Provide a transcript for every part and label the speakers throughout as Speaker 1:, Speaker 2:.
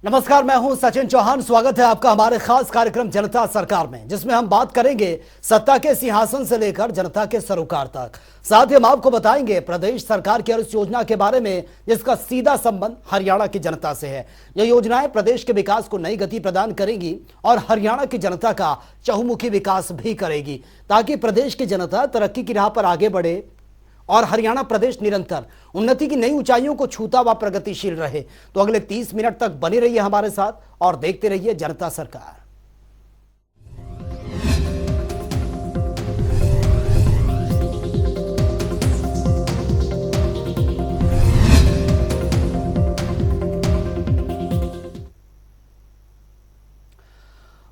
Speaker 1: नमस्कार, मैं हूं सचिन चौहान। स्वागत है आपका हमारे खास कार्यक्रम जनता सरकार में, जिसमें हम बात करेंगे सत्ता के सिंहासन से लेकर जनता के सरोकार तक। साथ ही हम आपको बताएंगे प्रदेश सरकार की उस योजना के बारे में जिसका सीधा संबंध हरियाणा की जनता से है। ये योजनाएं प्रदेश के विकास को नई गति प्रदान करेंगी और हरियाणा की जनता का चहुमुखी विकास भी करेगी, ताकि प्रदेश की जनता तरक्की की राह पर आगे बढ़े और हरियाणा प्रदेश निरंतर उन्नति की नई ऊंचाइयों को छूता व प्रगतिशील रहे। तो अगले 30 मिनट तक बने रहिए हमारे साथ और देखते रहिए जनता सरकार।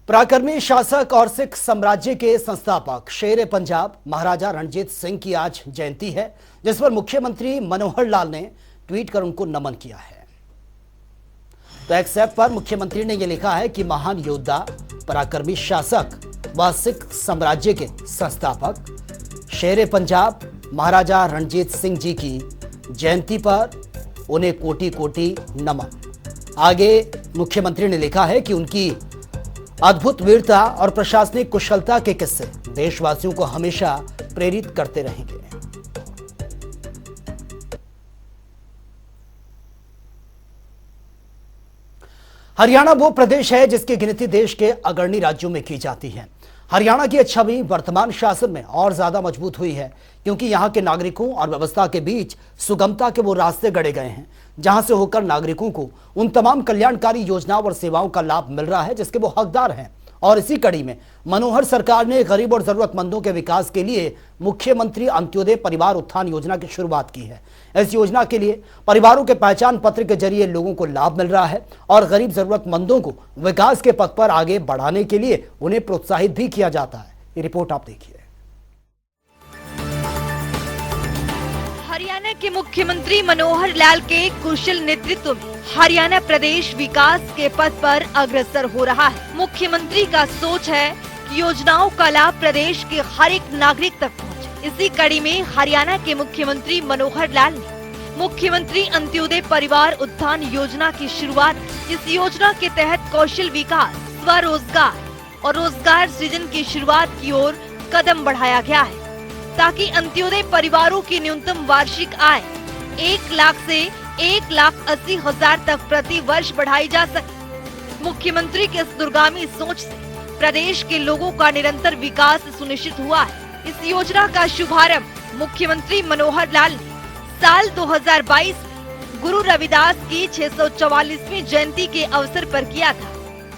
Speaker 1: पराक्रमी शासक और सिख साम्राज्य के संस्थापक शेर पंजाब महाराजा रणजीत सिंह की आज जयंती है, जिस पर मुख्यमंत्री मनोहर लाल ने ट्वीट कर उनको नमन किया है। तो एक्स ऐप पर मुख्यमंत्री ने यह लिखा है कि महान योद्धा, पराक्रमी शासक व सिख साम्राज्य के संस्थापक शेर पंजाब महाराजा रणजीत सिंह जी की जयंती पर उन्हें कोटि कोटि नमन। आगे मुख्यमंत्री ने लिखा है कि उनकी अद्भुत वीरता और प्रशासनिक कुशलता के किस्से देशवासियों को हमेशा प्रेरित करते रहेंगे। हरियाणा वो प्रदेश है जिसकी गिनती देश के अग्रणी राज्यों में की जाती है। हरियाणा की छवि वर्तमान शासन में और ज्यादा मजबूत हुई है, क्योंकि यहाँ के नागरिकों और व्यवस्था के बीच सुगमता के वो रास्ते गढ़े गए हैं, जहां से होकर नागरिकों को उन तमाम कल्याणकारी योजनाओं और सेवाओं का लाभ मिल रहा है जिसके वो हकदार हैं। और इसी कड़ी में मनोहर सरकार ने गरीब और जरूरतमंदों के विकास के लिए मुख्यमंत्री अंत्योदय परिवार उत्थान योजना की शुरुआत की है। इस योजना के लिए परिवारों के पहचान पत्र के जरिए लोगों को लाभ मिल रहा है और गरीब जरूरतमंदों को विकास के पथ पर आगे बढ़ाने के लिए उन्हें प्रोत्साहित भी किया जाता है। ये रिपोर्ट आप देखिए।
Speaker 2: हरियाणा के मुख्यमंत्री मनोहर लाल के कुशल नेतृत्व में हरियाणा प्रदेश विकास के पथ पर अग्रसर हो रहा है। मुख्यमंत्री का सोच है कि योजनाओं का लाभ प्रदेश के हर एक नागरिक तक पहुंचे। इसी कड़ी में हरियाणा के मुख्यमंत्री मनोहर लाल ने मुख्यमंत्री अंत्योदय परिवार उत्थान योजना की शुरुआत। इस योजना के तहत कौशल विकास, स्वरोजगार और रोजगार सृजन की शुरुआत की ओर कदम बढ़ाया गया है, ताकि अंत्योदय परिवारों की न्यूनतम वार्षिक आय 1 लाख से 1,80,000 तक प्रति वर्ष बढ़ाई जा सके। मुख्यमंत्री के इस दूरगामी सोच से प्रदेश के लोगों का निरंतर विकास सुनिश्चित हुआ है। इस योजना का शुभारंभ मुख्यमंत्री मनोहर लाल ने साल 2022 में गुरु रविदास की 644वीं जयंती के अवसर पर किया था।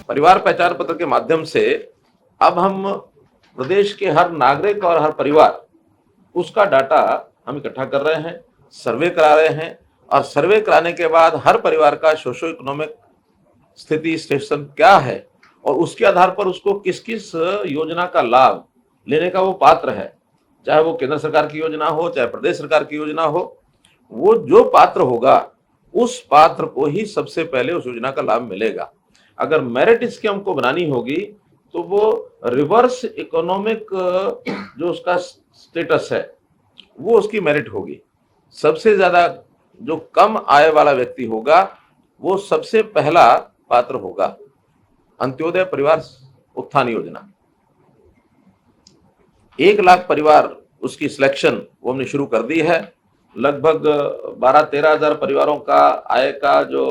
Speaker 3: परिवार पहचान पत्र के माध्यम से अब हम प्रदेश के हर नागरिक और हर परिवार उसका डाटा हम इकट्ठा कर रहे हैं, सर्वे करा रहे हैं, और सर्वे कराने के बाद हर परिवार का सोशो इकोनॉमिक स्थिति स्टेशन क्या है और उसके आधार पर उसको किस किस योजना का लाभ लेने का वो पात्र है, चाहे वो केंद्र सरकार की योजना हो, चाहे प्रदेश सरकार की योजना हो, वो जो पात्र होगा उस पात्र को ही सबसे पहले उस योजना का लाभ मिलेगा। अगर मेरिट इसकी हमको बनानी होगी तो वो रिवर्स इकोनॉमिक जो उसका स्टेटस है वो उसकी मेरिट होगी। सबसे ज्यादा जो कम आय वाला व्यक्ति होगा वो सबसे पहला पात्र होगा अंत्योदय परिवार उत्थान योजना। 1 लाख परिवार उसकी सिलेक्शन वो हमने शुरू कर दी है। लगभग 12-13 हजार परिवारों का आय का जो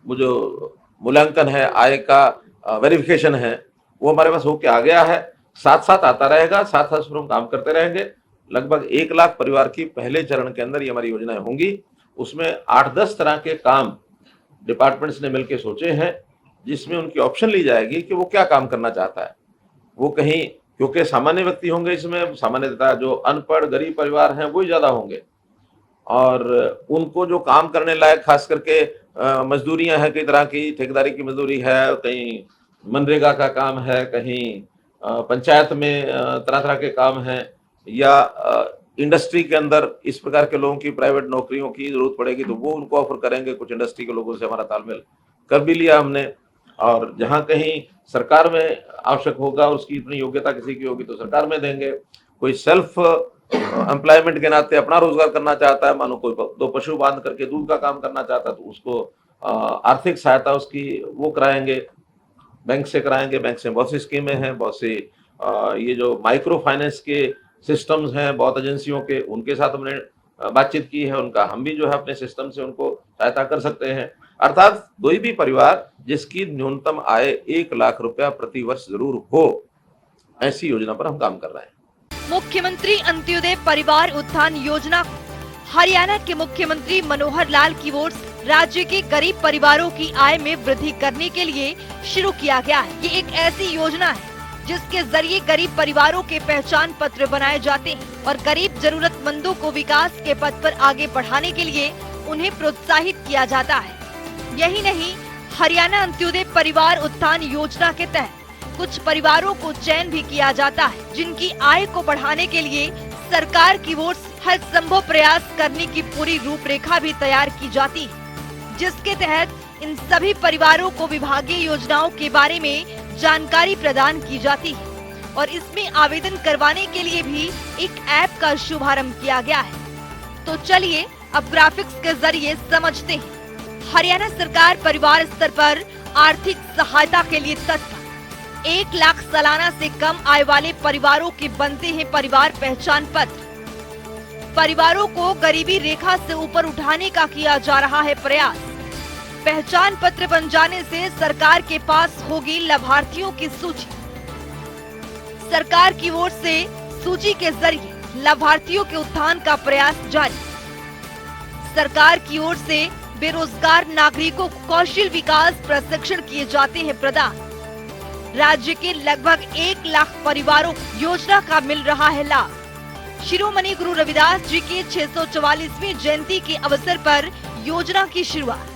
Speaker 3: मूल्यांकन है, आय का वेरिफिकेशन है, वो हमारे पास होके आ गया है। साथ साथ आता रहेगा, साथ साथ हम काम करते रहेंगे। लगभग 1 लाख परिवार की पहले चरण के अंदर ये हमारी योजनाएं होंगी। उसमें 8-10 तरह के काम डिपार्टमेंट्स ने मिलकर सोचे हैं, जिसमें उनकी ऑप्शन ली जाएगी कि वो क्या काम करना चाहता है। वो कहीं, क्योंकि सामान्य व्यक्ति होंगे इसमें, सामान्यतः जो अनपढ़ गरीब परिवार हैं वो ज्यादा होंगे, और उनको जो काम करने लायक खास करके मजदूरियां हैं, कई तरह की ठेकेदारी की मजदूरी है, कहीं मनरेगा का काम है, कहीं पंचायत में तरह तरह के काम हैं, या इंडस्ट्री के अंदर इस प्रकार के लोगों की प्राइवेट नौकरियों की जरूरत पड़ेगी तो वो उनको ऑफर करेंगे। कुछ इंडस्ट्री के लोगों से हमारा तालमेल कर भी लिया हमने, और जहां कहीं सरकार में आवश्यक होगा, उसकी इतनी योग्यता किसी की होगी तो सरकार में देंगे। कोई सेल्फ एम्प्लॉयमेंट के नाते अपना रोजगार करना चाहता है, मानो कोई 2 पशु बांध करके दूध का काम करना चाहता है तो उसको आर्थिक सहायता उसकी वो कराएंगे, बैंक से कराएंगे। बैंक से बहुत सी स्कीमें हैं, बहुत सी ये जो माइक्रो फाइनेंस के सिस्टम्स हैं बहुत एजेंसियों के, उनके साथ हमने बातचीत की है। उनका हम भी जो है अपने सिस्टम से उनको सहायता कर सकते हैं। अर्थात कोई भी परिवार जिसकी न्यूनतम आय 1 लाख रुपया प्रति वर्ष जरूर हो, ऐसी योजना पर हम काम कर रहे हैं।
Speaker 2: मुख्यमंत्री अंत्योदय परिवार उत्थान योजना हरियाणा के मुख्यमंत्री मनोहर लाल की ओर से राज्य के गरीब परिवारों की आय में वृद्धि करने के लिए शुरू किया गया है। ये एक ऐसी योजना है जिसके जरिए गरीब परिवारों के पहचान पत्र बनाए जाते हैं और गरीब जरूरतमंदों को विकास के पथ पर आगे बढ़ाने के लिए उन्हें प्रोत्साहित किया जाता है। यही नहीं, हरियाणा अंत्योदय परिवार उत्थान योजना के तहत कुछ परिवारों को चयन भी किया जाता है जिनकी आय को बढ़ाने के लिए सरकार की ओर से हर संभव प्रयास करने की पूरी रूपरेखा भी तैयार की जाती है, जिसके तहत इन सभी परिवारों को विभागीय योजनाओं के बारे में जानकारी प्रदान की जाती है और इसमें आवेदन करवाने के लिए भी एक ऐप का शुभारंभ किया गया है। तो चलिए अब ग्राफिक्स के जरिए समझते हैं। हरियाणा सरकार परिवार स्तर पर आर्थिक सहायता के लिए तत्पर। 1 लाख सालाना से कम आय वाले परिवारों के बनते हैं परिवार पहचान पत्र। परिवारों को गरीबी रेखा से ऊपर उठाने का किया जा रहा है प्रयास। पहचान पत्र बन जाने से सरकार के पास होगी लाभार्थियों की सूची। सरकार की ओर से सूची के जरिए लाभार्थियों के उत्थान का प्रयास जारी। सरकार की ओर से बेरोजगार नागरिकों को कौशल विकास प्रशिक्षण किए जाते हैं प्रदान। राज्य के लगभग 1 लाख परिवारों को योजना का मिल रहा है लाभ। शिरोमणि गुरु रविदास जी के 644वीं जयंती के अवसर पर योजना की शुरुआत।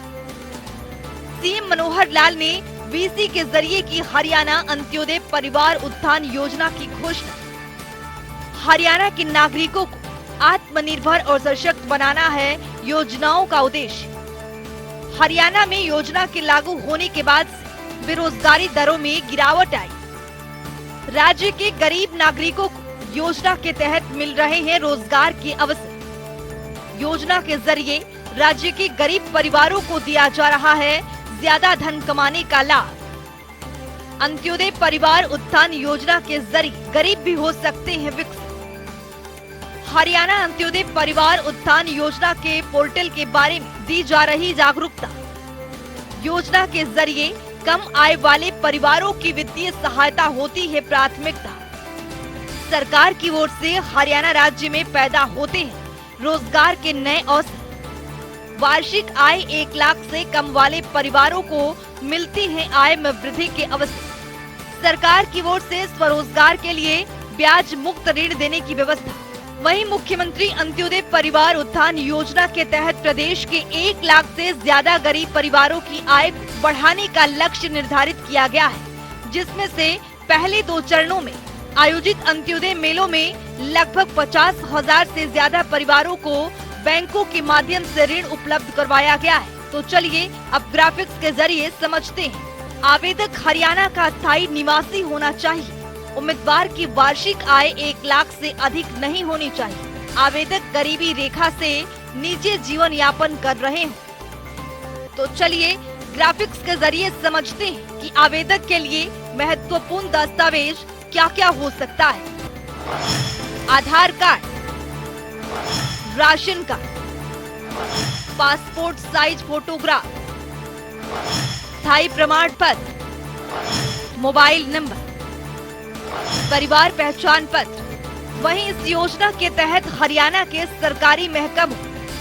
Speaker 2: सीएम मनोहर लाल ने वीसी के जरिए की हरियाणा अंत्योदय परिवार उत्थान योजना की घोषणा। हरियाणा के नागरिकों को आत्मनिर्भर और सशक्त बनाना है योजनाओं का उद्देश्य। हरियाणा में योजना के लागू होने के बाद से बेरोजगारी दरों में गिरावट आई। राज्य के गरीब नागरिकों को योजना के तहत मिल रहे हैं रोजगार के अवसर। योजना के जरिए राज्य के गरीब परिवारों को दिया जा रहा है ज्यादा धन कमाने का लाभ। अंत्योदय परिवार उत्थान योजना के जरिए गरीब भी हो सकते हैं विकसित। हरियाणा अंत्योदय परिवार उत्थान योजना के पोर्टल के बारे में दी जा रही जागरूकता। योजना के जरिए कम आय वाले परिवारों की वित्तीय सहायता होती है प्राथमिकता। सरकार की ओर से हरियाणा राज्य में पैदा होते हैं रोजगार के नए अवसर। वार्षिक आय 1 लाख से कम वाले परिवारों को मिलती है आय में वृद्धि के अवसर। सरकार की ओर से स्वरोजगार के लिए ब्याज मुक्त ऋण देने की व्यवस्था। वहीं मुख्यमंत्री अंत्योदय परिवार उत्थान योजना के तहत प्रदेश के 1 लाख से ज्यादा गरीब परिवारों की आय बढ़ाने का लक्ष्य निर्धारित किया गया है, जिसमें से पहले 2 चरणों में आयोजित अंत्योदय मेलों में लगभग 50,000 से ज्यादा परिवारों को बैंकों के माध्यम से ऋण उपलब्ध करवाया गया है। तो चलिए अब ग्राफिक्स के जरिए समझते हैं। आवेदक हरियाणा का स्थायी निवासी होना चाहिए। उम्मीदवार की वार्षिक आय 1 लाख से अधिक नहीं होनी चाहिए। आवेदक गरीबी रेखा से नीचे जीवन यापन कर रहे हैं। तो चलिए ग्राफिक्स के जरिए समझते हैं कि आवेदक के लिए महत्वपूर्ण दस्तावेज क्या क्या हो सकता है। Aadhaar card, ration card, passport size photograph, स्थायी प्रमाण पत्र, मोबाइल नंबर, परिवार पहचान पत्र। वहीं इस योजना के तहत हरियाणा के सरकारी महकमों,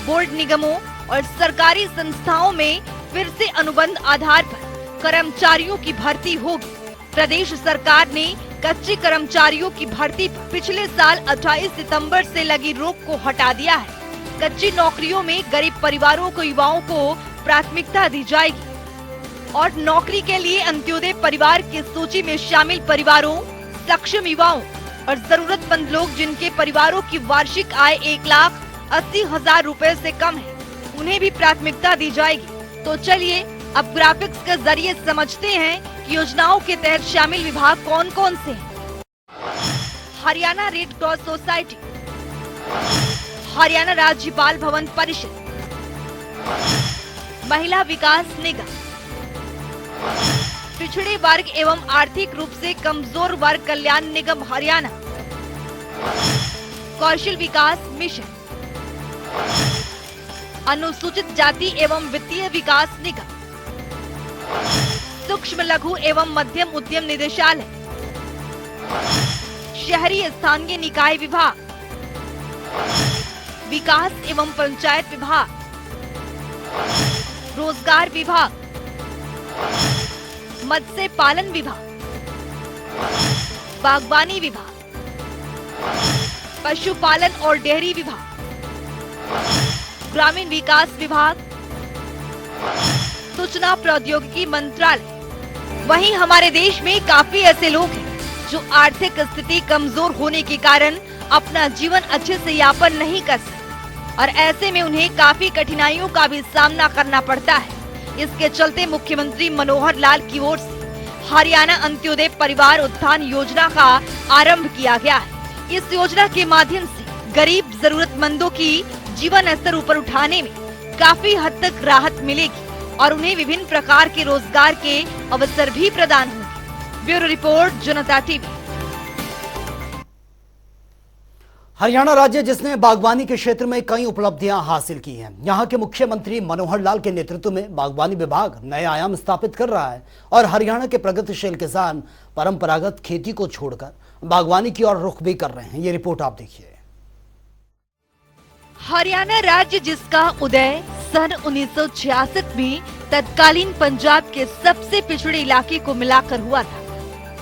Speaker 2: बोर्ड निगमों और सरकारी संस्थाओं में फिर से अनुबंध आधार पर कर्मचारियों की भर्ती होगी। प्रदेश सरकार ने कच्चे कर्मचारियों की भर्ती पर पिछले साल 28 सितंबर से लगी रोक को हटा दिया है। कच्ची नौकरियों में गरीब परिवारों को युवाओं को प्राथमिकता दी जाएगी और नौकरी के लिए अंत्योदय परिवार की सूची में शामिल परिवारों, सक्षम युवाओं और जरूरतमंद लोग जिनके परिवारों की वार्षिक आय 1,80,000 रुपए से कम है, उन्हें भी प्राथमिकता दी जाएगी। तो चलिए अब ग्राफिक्स के जरिए समझते हैं कि योजनाओं के तहत शामिल विभाग कौन कौन से हैं। Haryana red cross society, Haryana राज्य बाल भवन परिषद, महिला विकास निगम, पिछड़े वर्ग एवं आर्थिक रूप से कमजोर वर्ग कल्याण निगम हरियाणा, कौशल विकास मिशन, अनुसूचित जाति एवं वित्तीय विकास निगम, सूक्ष्म लघु एवं मध्यम उद्यम निदेशालय, शहरी स्थानीय निकाय विभाग, विकास एवं पंचायत विभाग, रोजगार विभाग, मत्स्य पालन विभाग, बागवानी विभाग, पशुपालन और डेयरी विभाग, ग्रामीण विकास विभाग, सूचना प्रौद्योगिकी मंत्रालय। वहीं हमारे देश में काफी ऐसे लोग हैं जो आर्थिक स्थिति कमजोर होने के कारण अपना जीवन अच्छे से यापन नहीं कर सकते और ऐसे में उन्हें काफी कठिनाइयों का भी सामना करना पड़ता है। इसके चलते मुख्यमंत्री मनोहर लाल की ओर से हरियाणा अंत्योदय परिवार उत्थान योजना का आरंभ किया गया है। इस योजना के माध्यम से गरीब जरूरतमंदों की जीवन स्तर ऊपर उठाने में काफी हद तक राहत मिलेगी और उन्हें विभिन्न प्रकार के रोजगार के अवसर भी प्रदान होंगे। ब्यूरो रिपोर्ट, जनता टीवी।
Speaker 1: हरियाणा राज्य जिसने बागवानी के क्षेत्र में कई उपलब्धियां हासिल की हैं। यहां के मुख्यमंत्री मनोहर लाल के नेतृत्व में बागवानी विभाग नए आयाम स्थापित कर रहा है और हरियाणा के प्रगतिशील किसान परंपरागत खेती को छोड़कर बागवानी की ओर रुख भी कर रहे हैं। ये रिपोर्ट आप देखिए।
Speaker 2: हरियाणा राज्य जिसका उदय सन 1966 में तत्कालीन पंजाब के सबसे पिछड़े इलाके को मिलाकर हुआ था,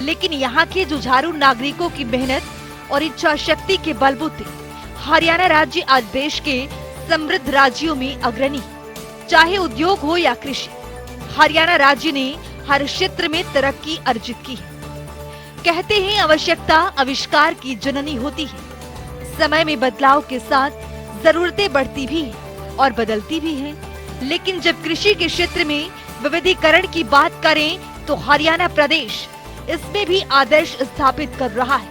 Speaker 2: लेकिन यहाँ के जुझारू नागरिकों की मेहनत और इच्छा शक्ति के बलबूते हरियाणा राज्य आज देश के समृद्ध राज्यों में अग्रणी है। चाहे उद्योग हो या कृषि, हरियाणा राज्य ने हर क्षेत्र में तरक्की अर्जित की है। कहते हैं आवश्यकता आविष्कार की जननी होती है। समय में बदलाव के साथ जरूरतें बढ़ती भी हैं और बदलती भी हैं, लेकिन जब कृषि के क्षेत्र में विविधीकरण की बात करें तो हरियाणा प्रदेश इसमें भी आदर्श स्थापित कर रहा है।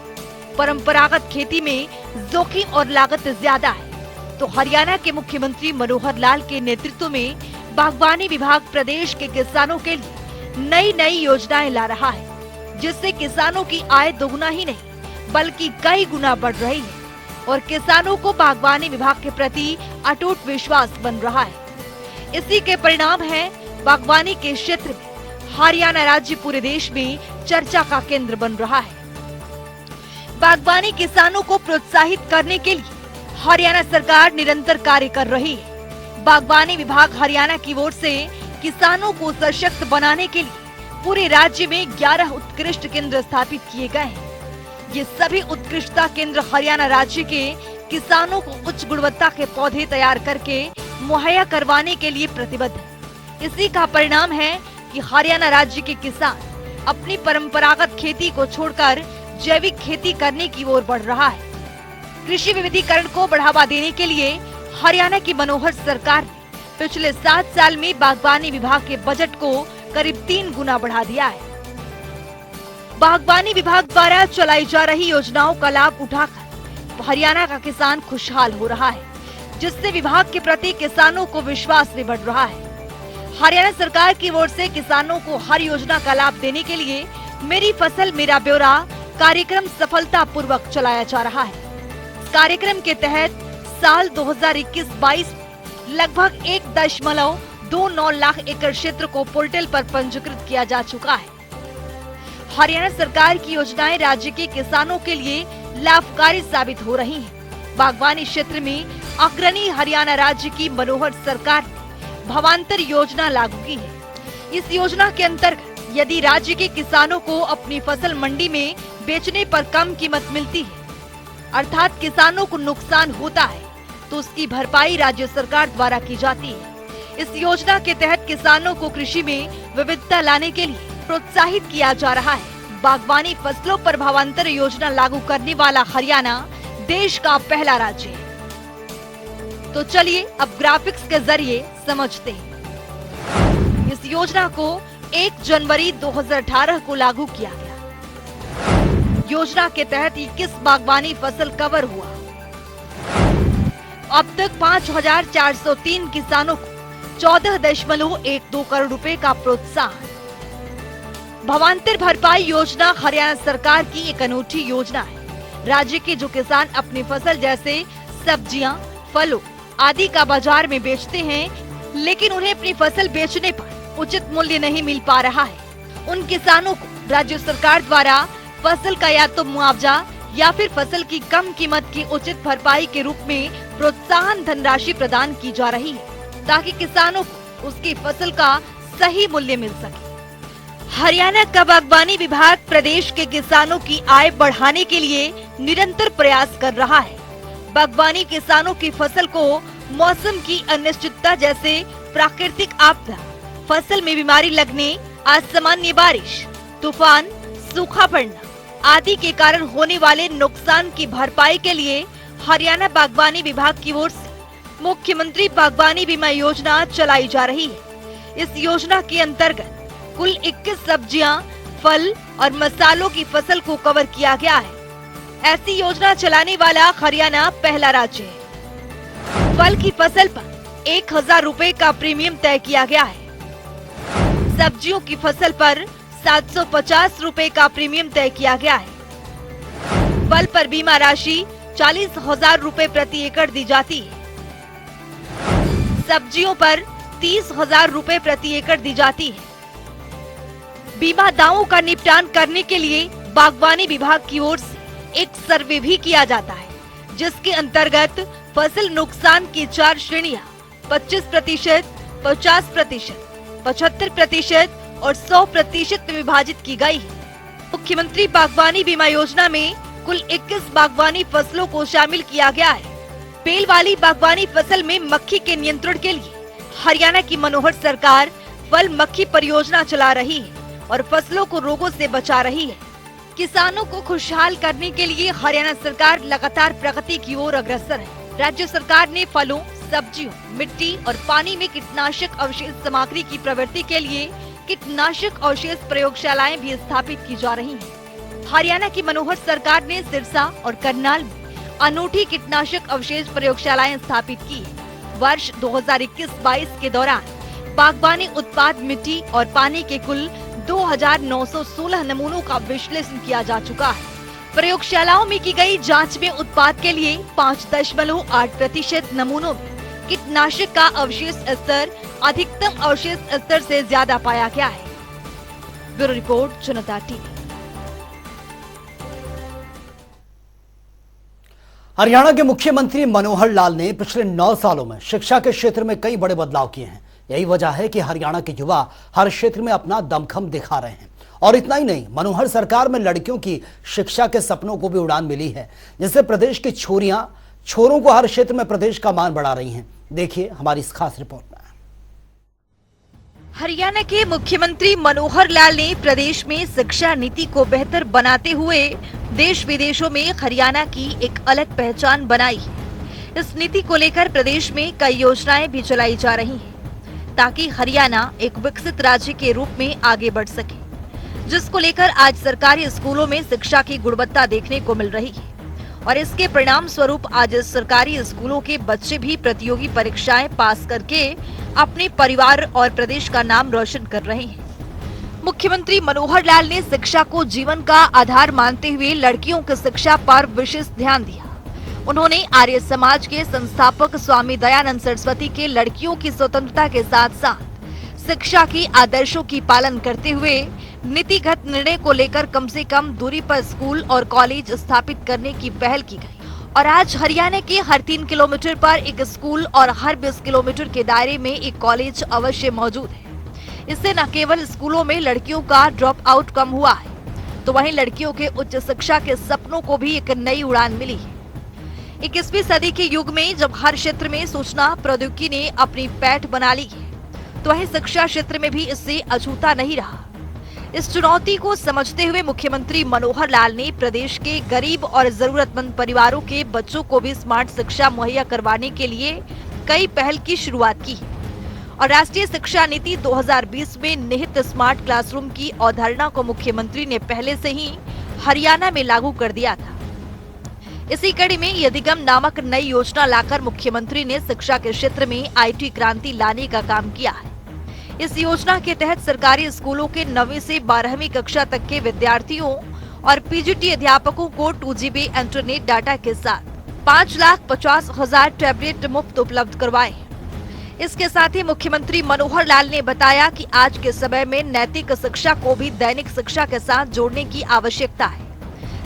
Speaker 2: परंपरागत खेती में जोखिम और लागत ज्यादा है, तो हरियाणा के मुख्यमंत्री मनोहर लाल के नेतृत्व में बागवानी विभाग प्रदेश के किसानों के लिए नई नई योजनाएं ला रहा है, जिससे किसानों की आय दोगुना ही नहीं बल्कि कई गुना बढ़ रही है और किसानों को बागवानी विभाग के प्रति अटूट विश्वास बन रहा है। इसी के परिणाम है बागवानी के क्षेत्र में हरियाणा राज्य पूरे देश में चर्चा का केंद्र बन रहा है। बागवानी किसानों को प्रोत्साहित करने के लिए हरियाणा सरकार निरंतर कार्य कर रही है। बागवानी विभाग हरियाणा की ओर से किसानों को सशक्त बनाने के लिए पूरे राज्य में 11 उत्कृष्ट केंद्र स्थापित किए गए हैं। ये सभी उत्कृष्टता केंद्र हरियाणा राज्य के किसानों को उच्च गुणवत्ता के पौधे तैयार करके मुहैया करवाने के लिए प्रतिबद्ध है। इसी का परिणाम है कि हरियाणा राज्य के किसान अपनी परंपरागत खेती को छोड़कर जैविक खेती करने की ओर बढ़ रहा है। कृषि विविधीकरण को बढ़ावा देने के लिए हरियाणा की मनोहर सरकार ने पिछले 7 साल में बागवानी विभाग के बजट को करीब 3 गुना बढ़ा दिया है। बागवानी विभाग द्वारा चलाई जा रही योजनाओं का लाभ उठाकर हरियाणा का किसान खुशहाल हो रहा है, जिससे विभाग के प्रति किसानों को विश्वास भी बढ़ रहा है। हरियाणा सरकार की ओर से किसानों को हर योजना का लाभ देने के लिए मेरी फसल मेरा ब्यौरा कार्यक्रम सफलतापूर्वक चलाया जा रहा है। इस कार्यक्रम के तहत साल 2021-22 में लगभग 1.29 लाख एकड़ क्षेत्र को पोर्टल पर पंजीकृत किया जा चुका है। हरियाणा सरकार की योजनाएं राज्य के किसानों के लिए लाभकारी साबित हो रही हैं। बागवानी क्षेत्र में अग्रणी हरियाणा राज्य की मनोहर सरकार ने भावांतर योजना लागू की है। इस योजना के अंतर्गत यदि राज्य के किसानों को अपनी फसल मंडी में बेचने पर कम कीमत मिलती है, अर्थात किसानों को नुकसान होता है, तो उसकी भरपाई राज्य सरकार द्वारा की जाती है। इस योजना के तहत किसानों को कृषि में विविधता लाने के लिए प्रोत्साहित किया जा रहा है। बागवानी फसलों पर भावांतर योजना लागू करने वाला हरियाणा देश का पहला राज्य है। तो चलिए अब ग्राफिक्स के जरिए समझते हैं। इस योजना को 1 जनवरी 2018 को लागू किया गया। योजना के तहत 21 बागवानी फसल कवर हुआ। अब तक 5403 किसानों को 14.12 करोड़ रुपए का प्रोत्साहन। भावांतर भरपाई योजना हरियाणा सरकार की एक अनूठी योजना है। राज्य के जो किसान अपनी फसल जैसे सब्जियां, फलों आदि का बाजार में बेचते हैं, लेकिन उन्हें अपनी फसल बेचने पर उचित मूल्य नहीं मिल पा रहा है, उन किसानों को राज्य सरकार द्वारा फसल का या तो मुआवजा या फिर फसल की कम कीमत की उचित भरपाई के रूप में प्रोत्साहन धनराशि प्रदान की जा रही है, ताकि किसानों को उसकी फसल का सही मूल्य मिल सके। हरियाणा का बागवानी विभाग प्रदेश के किसानों की आय बढ़ाने के लिए निरंतर प्रयास कर रहा है। बागवानी किसानों की फसल को मौसम की अनिश्चितता जैसे प्राकृतिक आपदा, फसल में बीमारी लगने, असामान्य बारिश, तूफान, सूखा पड़ना आदि के कारण होने वाले नुकसान की भरपाई के लिए हरियाणा बागवानी विभाग की ओर से मुख्यमंत्री बागवानी बीमा योजना चलाई जा रही है। इस योजना के अंतर्गत कुल 21 सब्जियां, फल और मसालों की फसल को कवर किया गया है। ऐसी योजना चलाने वाला हरियाणा पहला राज्य है। फल की फसल पर 1000 रुपए का प्रीमियम तय किया गया है। सब्जियों की फसल पर 750 रुपए का प्रीमियम तय किया गया है। फल पर बीमा राशि 40,000 रुपए प्रति एकड़ दी जाती है। सब्जियों पर 30,000 रुपए प्रति एकड़ दी जाती है। बीमा दावों का निपटान करने के लिए बागवानी विभाग की ओर से एक सर्वे भी किया जाता है, जिसके अंतर्गत फसल नुकसान की 4 श्रेणियां 25%, 50%, 75% और 100% में विभाजित की गई है। मुख्यमंत्री बागवानी बीमा योजना में कुल 21 बागवानी फसलों को शामिल किया गया है। बेल वाली बागवानी फसल में मक्खी के नियंत्रण के लिए हरियाणा की मनोहर सरकार फल मक्खी परियोजना चला रही है और फसलों को रोगों से बचा रही है। किसानों को खुशहाल करने के लिए हरियाणा सरकार लगातार प्रगति की ओर अग्रसर है। राज्य सरकार ने फलों, सब्जियों, मिट्टी और पानी में कीटनाशक अवशेष सामग्री की प्रवृत्ति के लिए कीटनाशक अवशेष प्रयोगशालाएं भी स्थापित की जा रही हैं। हरियाणा की मनोहर सरकार ने सिरसा और करनाल में अनूठी कीटनाशक अवशेष प्रयोगशालाएं स्थापित की है। वर्ष 2021-22 के दौरान बागवानी उत्पाद मिट्टी और पानी के कुल 2916 नमूनों का विश्लेषण किया जा चुका है। प्रयोगशालाओं में की गई जांच में उत्पाद के लिए 5.8% नमूनों में कीटनाशक का अवशेष स्तर अधिकतम अवशेष स्तर से ज्यादा पाया गया है। ब्यूरो रिपोर्ट, जनता टीवी।
Speaker 1: हरियाणा के मुख्यमंत्री मनोहर लाल ने पिछले 9 सालों में शिक्षा के क्षेत्र में कई बड़े बदलाव किए हैं। यही वजह है कि हरियाणा के युवा हर क्षेत्र में अपना दमखम दिखा रहे हैं। और इतना ही नहीं, मनोहर सरकार में लड़कियों की शिक्षा के सपनों को भी उड़ान मिली है, जिससे प्रदेश की छोरियां छोरों को हर क्षेत्र में प्रदेश का मान बढ़ा रही हैं। देखिए हमारी इस खास रिपोर्ट में।
Speaker 2: हरियाणा के मुख्यमंत्री मनोहर लाल ने प्रदेश में शिक्षा नीति को बेहतर बनाते हुए देश विदेशों में हरियाणा की एक अलग पहचान बनाई है। इस नीति को लेकर प्रदेश में कई योजनाएं भी चलाई जा रही हैं, ताकि हरियाणा एक विकसित राज्य के रूप में आगे बढ़ सके, जिसको लेकर आज सरकारी स्कूलों में शिक्षा की गुणवत्ता देखने को मिल रही है। और इसके परिणाम स्वरूप आज सरकारी स्कूलों के बच्चे भी प्रतियोगी परीक्षाएं पास करके अपने परिवार और प्रदेश का नाम रोशन कर रहे हैं। मुख्यमंत्री मनोहर लाल ने शिक्षा को जीवन का आधार मानते हुए लड़कियों की शिक्षा पर विशेष ध्यान दिया। उन्होंने आर्य समाज के संस्थापक स्वामी दयानंद सरस्वती के लड़कियों की स्वतंत्रता के साथ साथ शिक्षा के आदर्शों की पालन करते हुए नीतिगत निर्णय को लेकर कम से कम दूरी पर स्कूल और कॉलेज स्थापित करने की पहल की गई। और आज हरियाणा के हर 3 किलोमीटर पर एक स्कूल और हर 20 किलोमीटर के दायरे में एक कॉलेज अवश्य मौजूद है। इससे न केवल स्कूलों में लड़कियों का ड्रॉप आउट कम हुआ है, तो वहीं लड़कियों के उच्च शिक्षा के सपनों को भी एक नई उड़ान मिली है। 21वीं सदी के युग में जब हर क्षेत्र में सूचना प्रौद्योगिकी ने अपनी पैठ बना ली है, तो वहीं शिक्षा क्षेत्र में भी इससे अछूता नहीं रहा। इस चुनौती को समझते हुए मुख्यमंत्री मनोहर लाल ने प्रदेश के गरीब और जरूरतमंद परिवारों के बच्चों को भी स्मार्ट शिक्षा मुहैया करवाने के लिए कई पहल की शुरुआत की है। और राष्ट्रीय शिक्षा नीति 2020 में निहित स्मार्ट क्लासरूम की अवधारणा को मुख्यमंत्री ने पहले से ही हरियाणा में लागू कर दिया था। इसी कड़ी में यदिगम नामक नई योजना लाकर मुख्यमंत्री ने शिक्षा के क्षेत्र में IT क्रांति लाने का काम किया है। इस योजना के तहत सरकारी स्कूलों के 9वीं से 12वीं कक्षा तक के विद्यार्थियों और PGT अध्यापकों को 2GB इंटरनेट डाटा के साथ 5,50,000 टैबलेट मुफ्त उपलब्ध करवाए। इसके साथ ही मुख्यमंत्री मनोहर लाल ने बताया कि आज के समय में नैतिक शिक्षा को भी दैनिक शिक्षा के साथ जोड़ने की आवश्यकता है,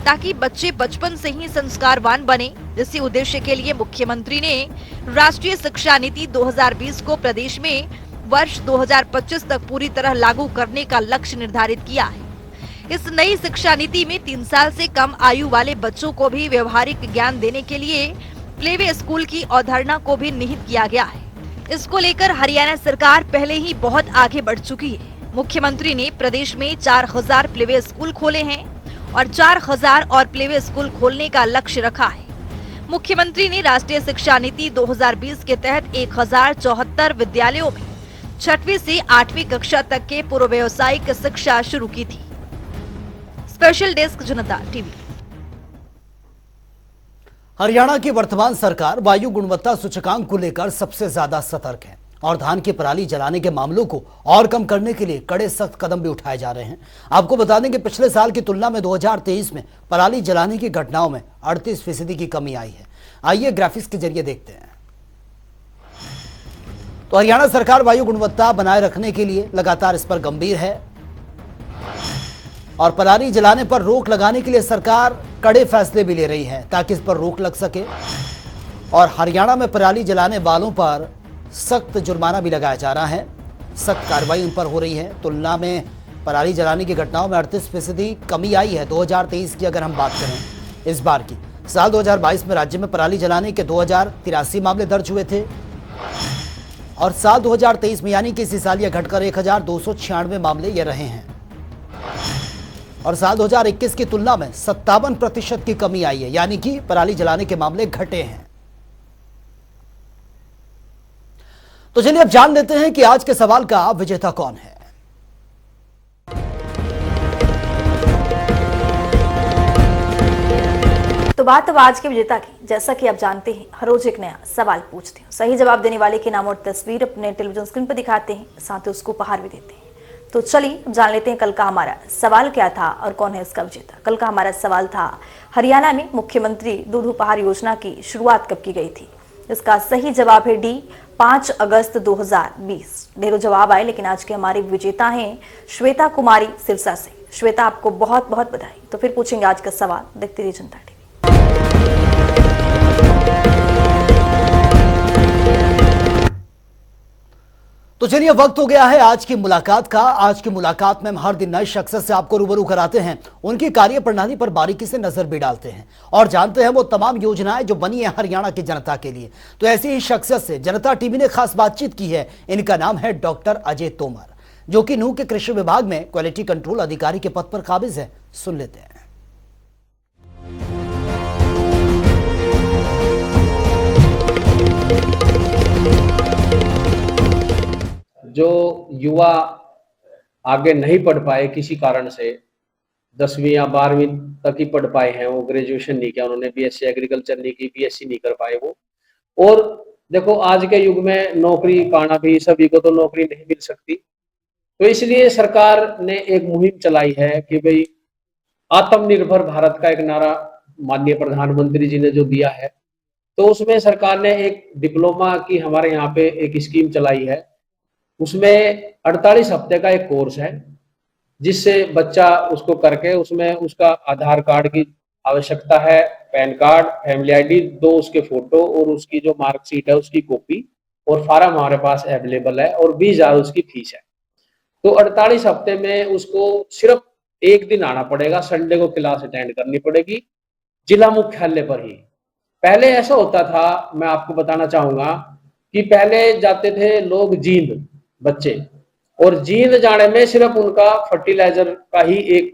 Speaker 2: ताकि बच्चे बचपन से ही संस्कारवान बने। इसी उद्देश्य के लिए मुख्यमंत्री ने राष्ट्रीय शिक्षा नीति 2020 को प्रदेश में वर्ष 2025 तक पूरी तरह लागू करने का लक्ष्य निर्धारित किया है। इस नई शिक्षा नीति में 3 साल से कम आयु वाले बच्चों को भी व्यवहारिक ज्ञान देने के लिए प्लेवे स्कूल की अवधारणा को भी निहित किया गया है। इसको लेकर हरियाणा सरकार पहले ही बहुत आगे बढ़ चुकी है। मुख्यमंत्री ने प्रदेश में 4,000 प्लेवे स्कूल खोले हैं और 4,000 और प्लेवे स्कूल खोलने का लक्ष्य रखा है। मुख्यमंत्री ने राष्ट्रीय शिक्षा नीति 2020 के तहत 1,074 विद्यालयों में 6वीं से 8वीं कक्षा तक के पूर्व व्यावसायिक शिक्षा शुरू की थी। स्पेशल डेस्क जनता टीवी।
Speaker 1: हरियाणा की वर्तमान सरकार वायु गुणवत्ता सूचकांक को लेकर सबसे ज्यादा सतर्क है और धान की पराली जलाने के मामलों को और कम करने के लिए कड़े सख्त कदम भी उठाए जा रहे हैं। आपको बता दें कि पिछले साल की तुलना में 2023 में पराली जलाने की घटनाओं में 38% की कमी आई है। आइए ग्राफिक्स के जरिए देखते हैं। तो हरियाणा सरकार वायु गुणवत्ता बनाए रखने के लिए लगातार इस पर गंभीर है और पराली जलाने पर रोक लगाने के लिए सरकार कड़े फैसले भी ले रही है ताकि इस पर रोक लग सके। और हरियाणा में पराली जलाने वालों पर सख्त जुर्माना भी लगाया जा रहा है, सख्त कार्रवाई उन पर हो रही है। तुलना में पराली जलाने की घटनाओं में 38% कमी आई है। 2023 की अगर हम बात करें इस बार की, साल 2022 में राज्य में पराली जलाने के 2083 मामले दर्ज हुए थे और साल 2023 में यानी कि इसी साल यह घटकर 1,296 मामले ये रहे हैं और साल 2021 की तुलना में 57% की कमी आई है, यानी कि पराली जलाने के मामले घटे हैं। तो चलिए अब जान लेते हैं कि आज के सवाल का विजेता कौन है।
Speaker 4: तो बात अब आज के विजेता की। जैसा कि आप जानते हैं, हर रोज एक नया सवाल पूछते हैं, सही जवाब देने वाले के नाम और तस्वीर अपने टेलीविजन स्क्रीन पर दिखाते हैं, साथ ही उसको उपहार भी देते हैं। तो चलिए जान लेते हैं कल का हमारा सवाल क्या था और कौन है इसका विजेता। कल का हमारा सवाल था, हरियाणा में मुख्यमंत्री दूध उपहार योजना की शुरुआत कब की गई थी। इसका सही जवाब है डी, 5 अगस्त 2020। ढेरों जवाब आए, लेकिन आज के हमारे विजेता हैं श्वेता कुमारी सिरसा से। श्वेता, आपको बहुत बहुत बधाई। तो फिर पूछेंगे आज का सवाल, देखते रहिए जनता टीवी।
Speaker 1: तो चलिए वक्त हो गया है आज की मुलाकात का। आज की मुलाकात में हम हर दिन नए शख्स से आपको रूबरू कराते हैं, उनकी कार्यप्रणाली पर बारीकी से नजर भी डालते हैं और जानते हैं वो तमाम योजनाएं जो बनी है हरियाणा की जनता के लिए। तो ऐसी ही शख्सियत से जनता टीवी ने खास बातचीत की है। इनका नाम है डॉक्टर अजय तोमर, जो कि नूह के कृषि विभाग में क्वालिटी कंट्रोल अधिकारी के पद पर काबिज है। सुन लेते हैं।
Speaker 5: जो युवा आगे नहीं पढ़ पाए किसी कारण से, 10वीं या 12वीं तक ही पढ़ पाए हैं, वो ग्रेजुएशन नहीं किया, उन्होंने बीएससी एग्रीकल्चर नहीं की, बीएससी नहीं कर पाए वो। और देखो आज के युग में नौकरी पाना भी, सभी को तो नौकरी नहीं मिल सकती, तो इसलिए सरकार ने एक मुहिम चलाई है कि भाई आत्मनिर्भर भारत का एक नारा माननीय प्रधानमंत्री जी ने जो दिया है, तो उसमें सरकार ने एक डिप्लोमा की हमारे यहाँ पे एक स्कीम चलाई है। उसमें 48 हफ्ते का एक कोर्स है, जिससे बच्चा उसको करके उसमें उसका आधार कार्ड की आवश्यकता है, पैन कार्ड, फैमिली आईडी, 2 उसके फोटो और उसकी जो मार्कशीट है उसकी कॉपी और फार्म हमारे पास अवेलेबल है और 20,000 उसकी फीस है। तो 48 हफ्ते में उसको सिर्फ एक दिन आना पड़ेगा, संडे को क्लास अटेंड करनी पड़ेगी जिला मुख्यालय पर ही। पहले ऐसा होता था, मैं आपको बताना चाहूंगा कि पहले जाते थे लोग जींद बच्चे, और जींद जाने में सिर्फ उनका फर्टिलाइजर का ही एक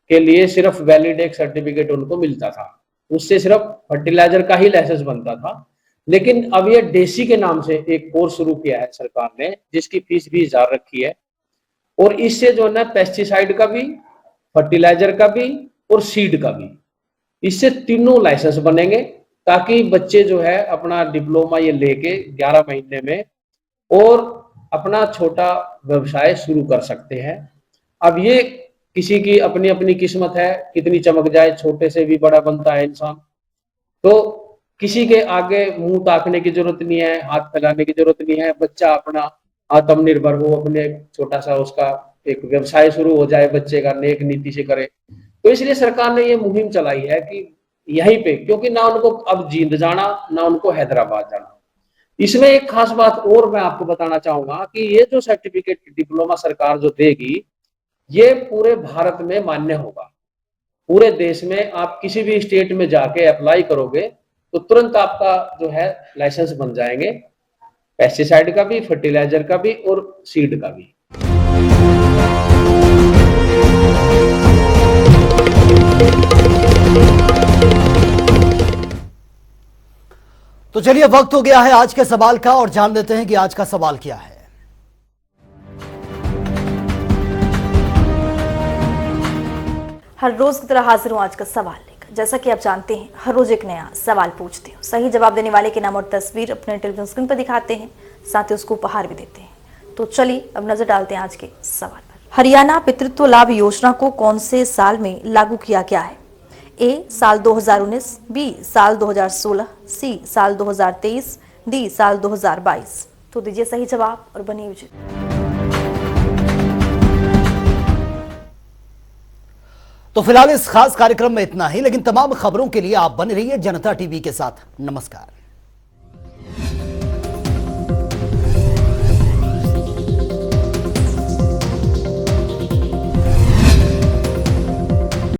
Speaker 5: के लिए सिर्फ वैलिड एक सर्टिफिकेट उनको मिलता था, उससे सिर्फ फर्टिलाइजर का ही लाइसेंस बनता था। लेकिन अब ये डेसी के नाम से एक कोर्स शुरू किया है सरकार ने, जिसकी फीस 20,000 रखी है, और इससे जो है ना पेस्टिसाइड का भी, फर्टिलाइजर का भी और सीड का भी, इससे तीनों लाइसेंस बनेंगे ताकि बच्चे जो है अपना डिप्लोमा ये लेके 11 महीने में और अपना छोटा व्यवसाय शुरू कर सकते हैं। अब ये किसी की अपनी अपनी किस्मत है, कितनी चमक जाए, छोटे से भी बड़ा बनता है इंसान। तो किसी के आगे मुंह ताकने की जरूरत नहीं है, हाथ फैलाने की जरूरत नहीं है। बच्चा अपना आत्मनिर्भर हो, अपने छोटा सा उसका एक व्यवसाय शुरू हो जाए बच्चे का, नेक नीति से करे। तो इसलिए सरकार ने ये मुहिम चलाई है कि यहीं पे, क्योंकि ना उनको अब जींद जाना, ना उनको हैदराबाद जाना। इसमें एक खास बात और मैं आपको बताना चाहूंगा कि ये जो सर्टिफिकेट डिप्लोमा सरकार जो देगी, ये पूरे भारत में मान्य होगा। पूरे देश में आप किसी भी स्टेट में जाके अप्लाई करोगे तो तुरंत आपका जो है लाइसेंस बन जाएंगे, पेस्टिसाइड का भी, फर्टिलाइजर का भी और सीड का भी।
Speaker 1: तो चलिए वक्त हो गया है आज के सवाल का और जान लेते हैं कि आज का सवाल क्या है।
Speaker 4: हर रोज की तरह हाजिर हूँ आज का सवाल लेकर। जैसा कि आप जानते हैं, हर रोज एक नया सवाल पूछते हो। सही जवाब देने वाले के नाम और तस्वीर अपने टेलीविजन स्क्रीन पर दिखाते हैं, साथ ही उसको उपहार भी देते हैं। तो चलिए अब नजर डालते हैं आज के सवाल पर। हरियाणा पितृत्व लाभ योजना को कौन से साल में लागू किया गया है? ए साल 2019, बी साल 2016, सी साल 2023, डी साल 2022। तो दीजिए सही जवाब और बनिए विजेता।
Speaker 1: तो फिलहाल इस खास कार्यक्रम में इतना ही, लेकिन तमाम खबरों के लिए आप बने रहिए जनता टीवी के साथ। नमस्कार।